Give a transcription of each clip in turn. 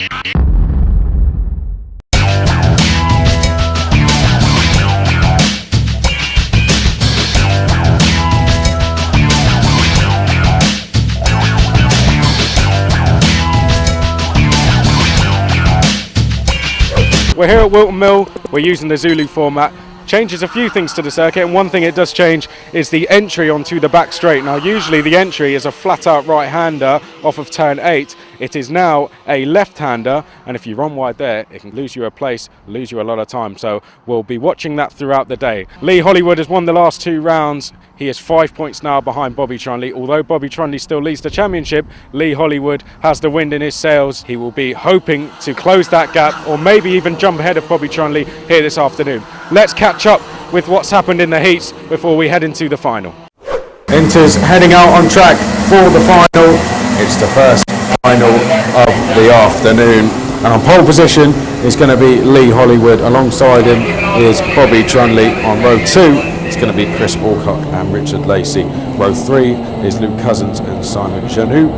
We're here at Wilton Mill, we're using the Zulu format. Changes a few things to the circuit, and one thing it does change is the entry onto the back straight. Now usually the entry is a flat out right-hander off of turn 8. It is now a left-hander, and if you run wide there, it can lose you a place, lose you a lot of time. So we'll be watching that throughout the day. Lee Hollywood has won the last 2 rounds. He is 5 points now behind Bobby Trunley. Although Bobby Trunley still leads the championship, Lee Hollywood has the wind in his sails. He will be hoping to close that gap, or maybe even jump ahead of Bobby Trunley here this afternoon. Let's catch up with what's happened in the heats before we head into the final. Inters heading out on track for the final. It's the first final of the afternoon. And on pole position is going to be Lee Hollywood. Alongside him is Bobby Trunley. On row 2 it's going to be Chris Alcock and Richard Lacy. Row 3 is Luke Cousins and Simon Janu.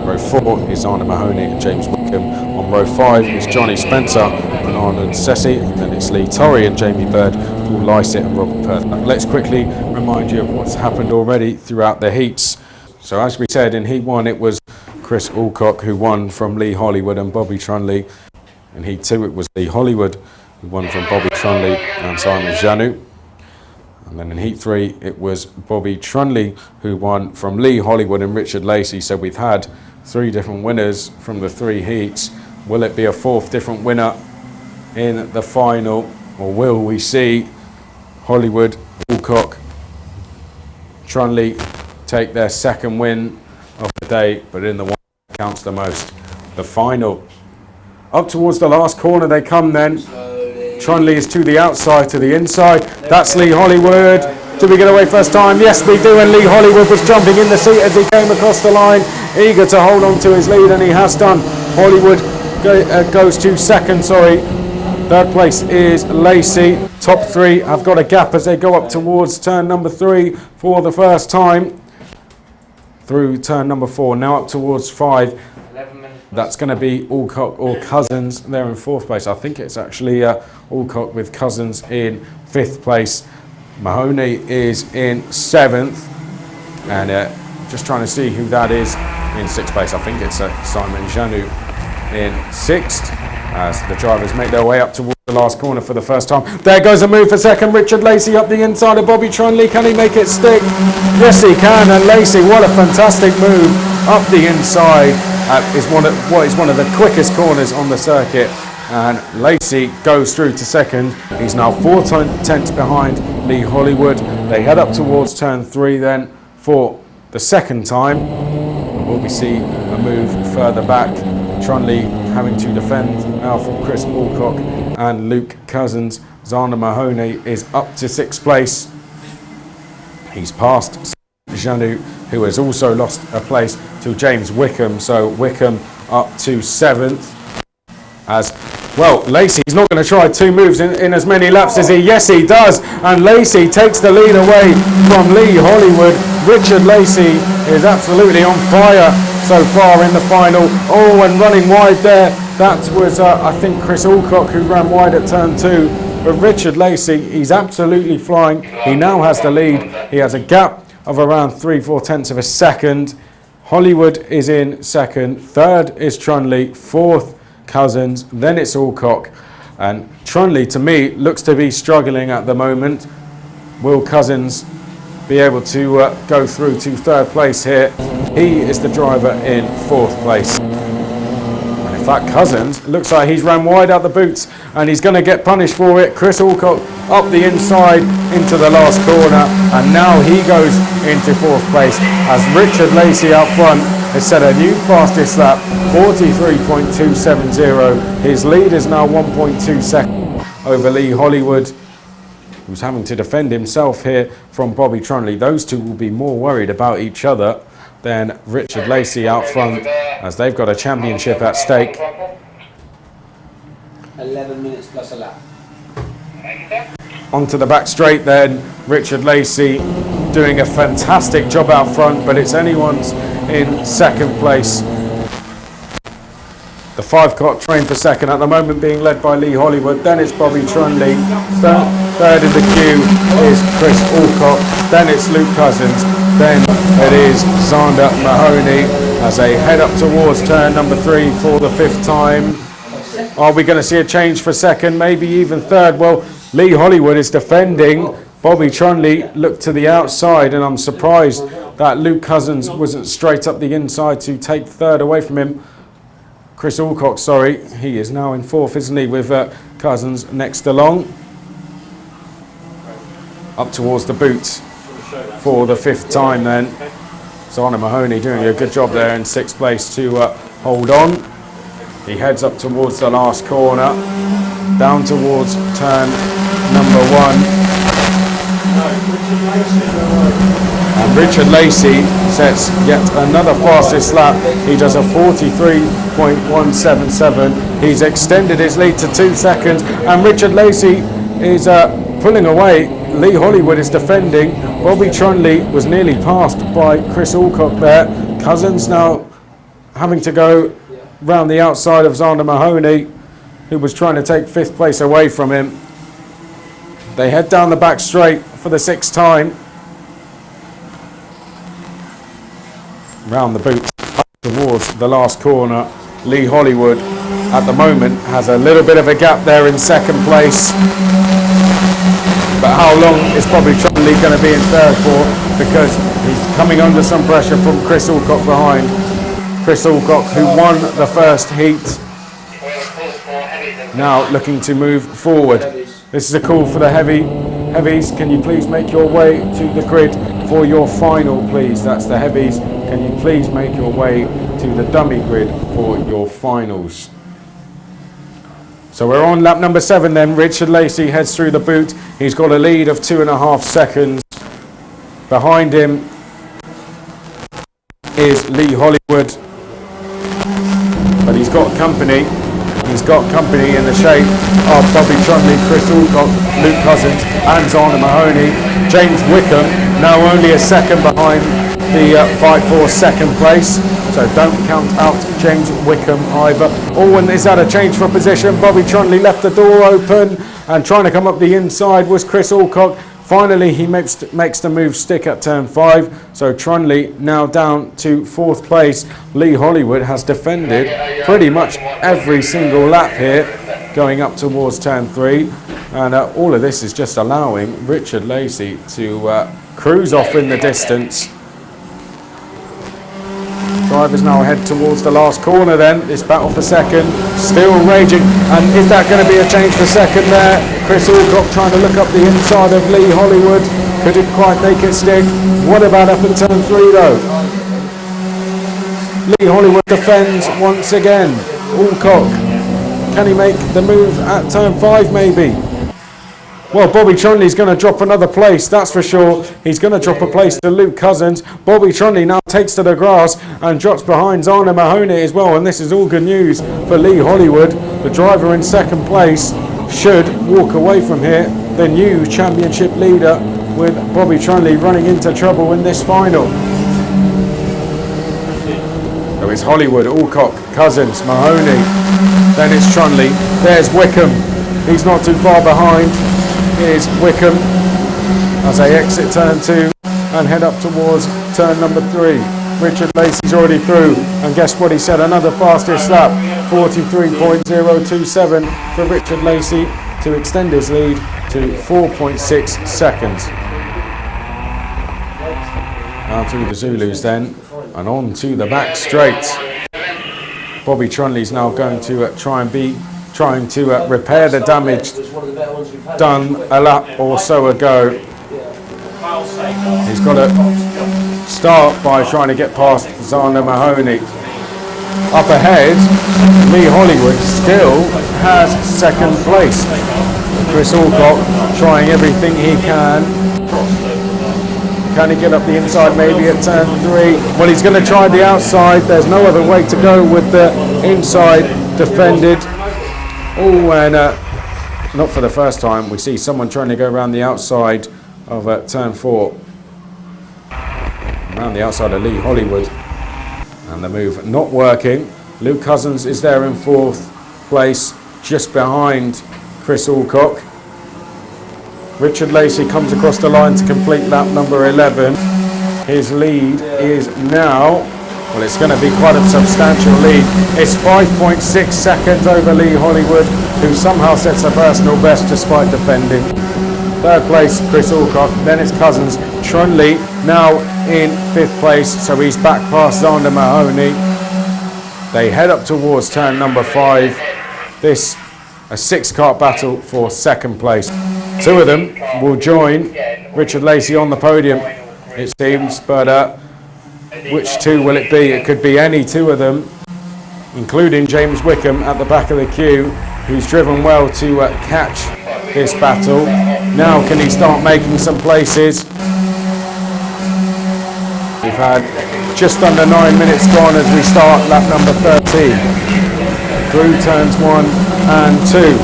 Row 4 is Arna Mahoney and James Wickham. On row 5 is Johnny Spencer and Arnold Sessi. And then it's Lee Torrey and Jamie Bird, Paul Lycett and Robert Perth. Let's quickly remind you of what's happened already throughout the heats. So as we said, in Heat 1 it was Chris Alcock who won from Lee Hollywood and Bobby Trunley. In Heat 2 it was Lee Hollywood who won from Bobby Trunley and Simon Janu. And then in Heat 3 it was Bobby Trunley who won from Lee Hollywood and Richard Lacy. So we've had 3 different winners from the 3 heats. Will it be a 4th different winner in the final, or will we see Hollywood, Alcock, Trunley take their 2nd win of the day, but in the one that counts the most, the final? Up towards the last corner they come then. Trunley is to the outside, to the inside. That's Lee Hollywood. Do we get away first time? Yes, we do, and Lee Hollywood was jumping in the seat as he came across the line, eager to hold on to his lead, and he has done. Hollywood goes to 2nd, sorry. 3rd place is Lacy. Top 3 have got a gap as they go up towards turn number 3 for the first time. Through turn number 4, now up towards 5. That's going to be Alcock or Cousins. They're in 4th place. I think it's actually Alcock with Cousins in 5th place. Mahoney is in 7th. And just trying to see who that is in 6th place. I think it's Simon Janu in 6th. As the drivers make their way up towards the last corner for the first time. There goes a move for 2nd. Richard Lacy up the inside of Bobby Trunley. Can he make it stick? Yes, he can. And Lacy, what a fantastic move up the inside. Is one of the quickest corners on the circuit. And Lacy goes through to 2nd. He's now 4 tenths behind Lee Hollywood. They head up towards turn 3 then for the 2nd time. Will we see a move further back? Trunley having to defend now from Chris Alcock and Luke Cousins. Zana Mahoney is up to 6th place. He's passed Janu, who has also lost a place to James Wickham. So Wickham up to 7th. As well, Lacy's not going to try 2 moves in as many laps as he. Yes, he does. And Lacy takes the lead away from Lee Hollywood. Richard Lacy is absolutely on fire so far in the final. Oh, and running wide there. That was, I think, Chris Alcock who ran wide at turn 2. But Richard Lacy, he's absolutely flying. He now has the lead. He has a gap of around 3/4 tenths of a second. Hollywood is in 2nd. 3rd is Trunley. 4th, Cousins. Then it's Alcock. And Trunley, to me, looks to be struggling at the moment. Will Cousins be able to go through to 3rd place here? He is the driver in 4th place. And in fact, Cousins looks like he's ran wide out the boots and he's going to get punished for it. Chris Alcock up the inside into the last corner, and now he goes into 4th place as Richard Lacy out front has set a new fastest lap, 43.270. His lead is now 1.2 seconds over Lee Hollywood, who's having to defend himself here from Bobby Trunley. Those two will be more worried about each other than Richard Lacy out front, as they've got a championship at stake. 11 minutes plus a lap. Onto the back straight then, Richard Lacy doing a fantastic job out front, but it's anyone's in 2nd place. The 5-car train for second at the moment being led by Lee Hollywood. Then it's Bobby Trunley. Third in the queue is Chris Alcock. Then it's Luke Cousins. Then it is Xander Mahoney as they head up towards turn number 3 for the 5th time. Are we going to see a change for second, maybe even third? Well, Lee Hollywood is defending. Bobby Trunley looked to the outside, and I'm surprised that Luke Cousins wasn't straight up the inside to take third away from him. Chris Alcock, sorry, he is now in 4th, isn't he, with Cousins next along. Up towards the boot for the 5th time then. Xander Mahoney doing a good job there in 6th place to hold on. He heads up towards the last corner, down towards turn number 1. And Richard Lacy sets yet another fastest lap. He does a 43.177. He's extended his lead to 2 seconds, and Richard Lacy is pulling away. Lee Hollywood is defending. Bobby Trunley was nearly passed by Chris Alcock there. Cousins now having to go round the outside of Xander Mahoney, who was trying to take 5th place away from him. They head down the back straight for the 6th time. Round the boot up towards the last corner. Lee Hollywood at the moment has a little bit of a gap there in 2nd place. But how long is Bobby Trunley going to be in 3rd for? Because he's coming under some pressure from Chris Alcock behind. Chris Alcock, who won the first heat, now looking to move forward. This is a call for the heavies. Can you please make your way to the grid for your final, please? That's the heavies. Can you please make your way to the dummy grid for your finals? So we're on lap number 7 then. Richard Lacy heads through the boot. He's got a lead of 2.5 seconds. Behind him is Lee Hollywood. But he's got company. He's got company in the shape of Bobby Trunley, Chris Alcock, Luke Cousins and Xander Mahoney. James Wickham now only a second behind the fight for 2nd place. So don't count out James Wickham either. Oh, and is that a change for position? Bobby Trunley left the door open, and trying to come up the inside was Chris Alcock. Finally, he makes the move stick at turn 5. So Trunley now down to 4th place. Lee Hollywood has defended pretty much every single lap here, going up towards turn 3. And all of this is just allowing Richard Lacy to cruise off in the distance. Drivers now head towards the last corner then. This battle for second still raging. And is that going to be a change for second there? Chris Alcock trying to look up the inside of Lee Hollywood. Couldn't quite make it stick. What about up in turn 3 though? Lee Hollywood defends once again. Alcock, can he make the move at turn 5 maybe? Well, Bobby Trunley's going to drop another place, that's for sure. He's going to drop a place to Luke Cousins. Bobby Trunley now takes to the grass and drops behind Xander Mahoney as well. And this is all good news for Lee Hollywood. The driver in 2nd place should walk away from here. The new championship leader, with Bobby Trunley running into trouble in this final. So it's Hollywood, Alcock, Cousins, Mahoney. Then it's Trunley. There's Wickham. He's not too far behind. Here's Wickham as they exit turn 2 and head up towards turn number 3. Richard Lacy's already through, and guess what he said? Another fastest lap, 43.027 for Richard Lacy to extend his lead to 4.6 seconds. Now through the Zulus then, and on to the back straight. Bobby Trunley's now going to trying to repair the damage done a lap or so ago. He's got to start by trying to get past Xander Mahoney. Up ahead, Lee Hollywood still has 2nd place. Chris Alcock trying everything he can. Can he get up the inside maybe at turn 3? Well, he's going to try the outside. There's no other way to go with the inside defended. Oh, and not for the first time, we see someone trying to go around the outside of turn 4. Around the outside of Lee Hollywood. And the move not working. Luke Cousins is there in 4th place, just behind Chris Alcock. Richard Lacy comes across the line to complete lap number 11. His lead is now, well, it's going to be quite a substantial lead. It's 5.6 seconds over Lee Hollywood, who somehow sets a personal best despite defending. 3rd place, Chris Alcock, then it's Cousins. Trunley now in 5th place, so he's back past Zander Mahoney. They head up towards turn number 5. This, a 6-car battle for 2nd place. 2 of them will join Richard Lacy on the podium, it seems, but which 2 will it be? It could be any 2 of them, including James Wickham at the back of the queue, who's driven well to catch this battle. Now can he start making some places? We've had just under 9 minutes gone as we start lap number 13. Through turns 1 and 2.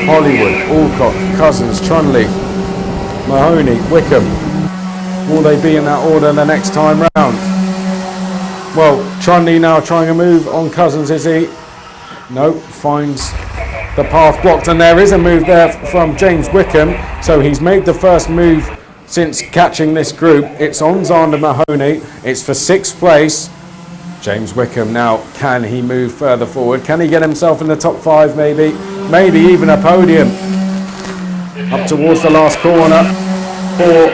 Hollywood, Alcock, Cousins, Trunley, Mahoney, Wickham. Will they be in that order the next time round? Well, Trunley now trying a move on Cousins, is he? No, finds the path blocked, and there is a move there from James Wickham, so he's made the first move since catching this group. It's on Zander Mahoney, it's for 6th place. James Wickham now, can he move further forward? Can he get himself in the top 5 maybe? Maybe even a podium. Up towards the last corner for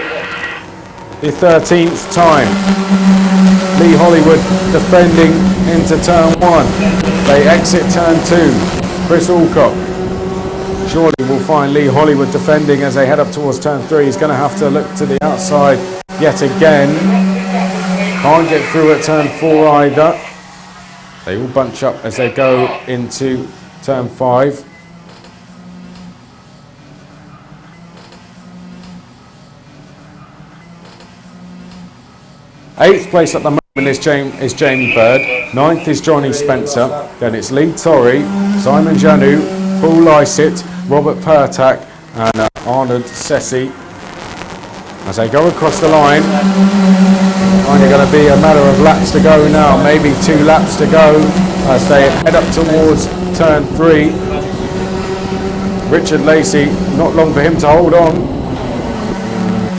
the 13th time. Lee Hollywood defending into turn 1. They exit turn 2. Chris Alcock surely will find Lee Hollywood defending as they head up towards turn 3. He's going to have to look to the outside yet again. Can't get through at turn 4 either. They all bunch up as they go into turn 5. Eighth place at the moment is Jamie Bird. 9th is Johnny Spencer. Then it's Lee Torrey, Simon Janu, Paul Lycett, Robert Pertak and Arnold Sessi. As they go across the line, only going to be a matter of laps to go now, maybe 2 laps to go as they head up towards turn 3. Richard Lacy, not long for him to hold on,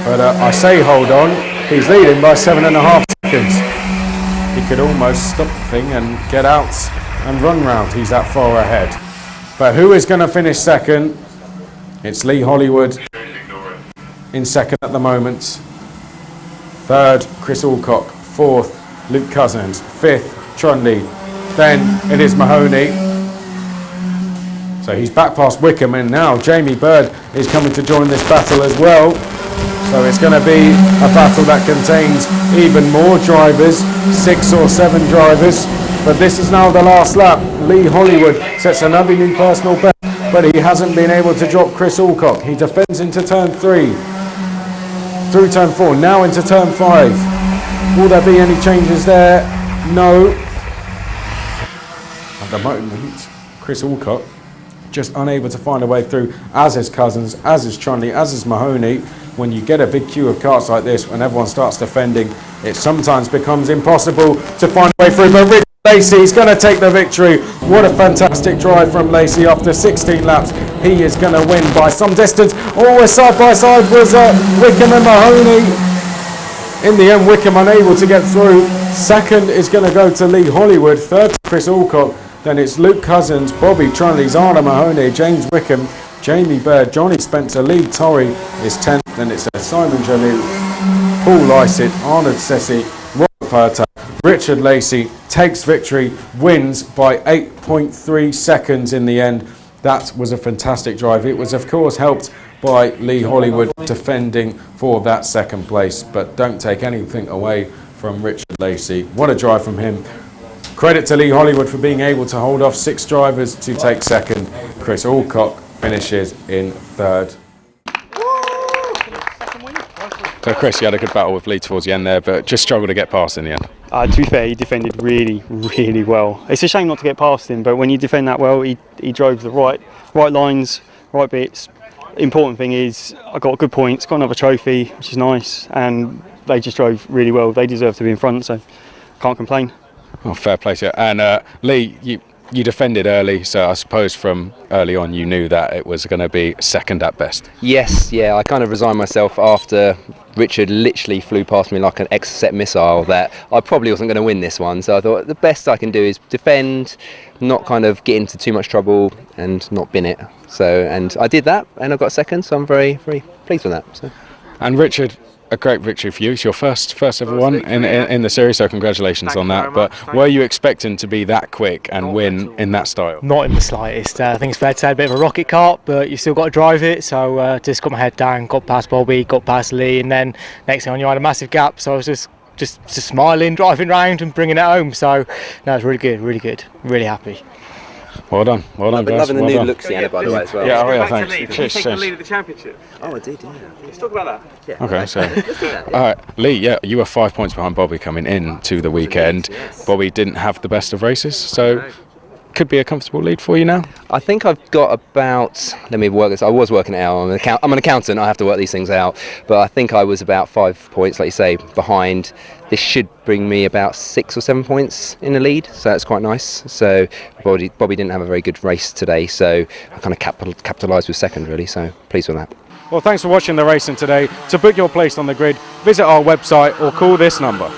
but I say hold on, he's leading by 7.5 seconds. He could almost stop the thing and get out and run round, he's that far ahead. But who is going to finish second? It's Lee Hollywood in second at the moment. 3rd, Chris Alcock. 4th, Luke Cousins. 5th, Trunley. Then it is Mahoney. So he's back past Wickham, and now Jamie Bird is coming to join this battle as well. So it's going to be a battle that contains even more drivers, 6 or 7 drivers. But this is now the last lap. Lee Hollywood sets another new personal best, but he hasn't been able to drop Chris Alcock. He defends into turn 3. Through turn 4, now into turn 5. Will there be any changes there? No. At the moment, Chris Alcock just unable to find a way through, as is Cousins, as is Trunley, as is Mahoney. When you get a big queue of karts like this, when everyone starts defending, it sometimes becomes impossible to find a way through. But Richard Lacy is going to take the victory. What a fantastic drive from Lacy. After 16 laps, he is going to win by some distance. Always side by side was Wickham and Mahoney. In the end, Wickham unable to get through. Second is going to go to Lee Hollywood. 3rd to Chris Alcock. Then it's Luke Cousins, Bobby Trunley, Zander Mahoney, James Wickham, Jamie Bird, Johnny Spencer, Lee Torrey is 10th. Then it's Simon Janu, Paul Lycett, Arnold Sessi, Robert Pertak. Richard Lacy takes victory, wins by 8.3 seconds in the end. That was a fantastic drive. It was, of course, helped by Lee Hollywood defending for that 2nd place. But don't take anything away from Richard Lacy. What a drive from him. Credit to Lee Hollywood for being able to hold off 6 drivers to take 2nd. Chris Alcock finishes in 3rd. So Chris, you had a good battle with Lee towards the end there, but just struggled to get past in the end. To be fair, he defended really, really well. It's a shame not to get past him, but when you defend that well, he drove the right lines, right bits. Important thing is I got good points, got another trophy, which is nice, and they just drove really well. They deserve to be in front, so can't complain. Oh, fair play to you. And Lee, you defended early, so I suppose from early on you knew that it was going to be second at best. Yes, yeah, I kind of resigned myself after Richard literally flew past me like an Exocet missile that I probably wasn't going to win this one. So I thought the best I can do is defend, not kind of get into too much trouble and not bin it. So, and I did that and I got second, so I'm very, very pleased with that. So. And Richard, a great victory for you. It's your first ever one in the series, so congratulations on that. But were you expecting to be that quick and win in that style? Not in the slightest. I think it's fair to say a bit of a rocket cart, but you still got to drive it. So just got my head down, got past Bobby, got past Lee, and then next thing on you had a massive gap. So I was just smiling, driving round and bringing it home. So no, it's really good, really happy. Well done, guys. Loving the well new done. look, Sienna, by the way, as well. Yeah, thanks. Did you Cheers, take the cheers. lead of the championship? Oh, I did, yeah. Let's talk about that. Yeah. Okay, so Let's do that, yeah. all right, Lee. Yeah, you were 5 points behind Bobby coming in to the weekend. Yes. Bobby didn't have the best of races, so could be a comfortable lead for you now. I think I've got about, let me work this, I was working it out, I'm an accountant, I have to work these things out, but I think I was about 5 points, like you say, behind. This should bring me about 6 or 7 points in the lead, so that's quite nice. So Bobby didn't have a very good race today, so I kind of capitalised with second really, so pleased with that. Well, thanks for watching the racing today. To book your place on the grid, visit our website or call this number.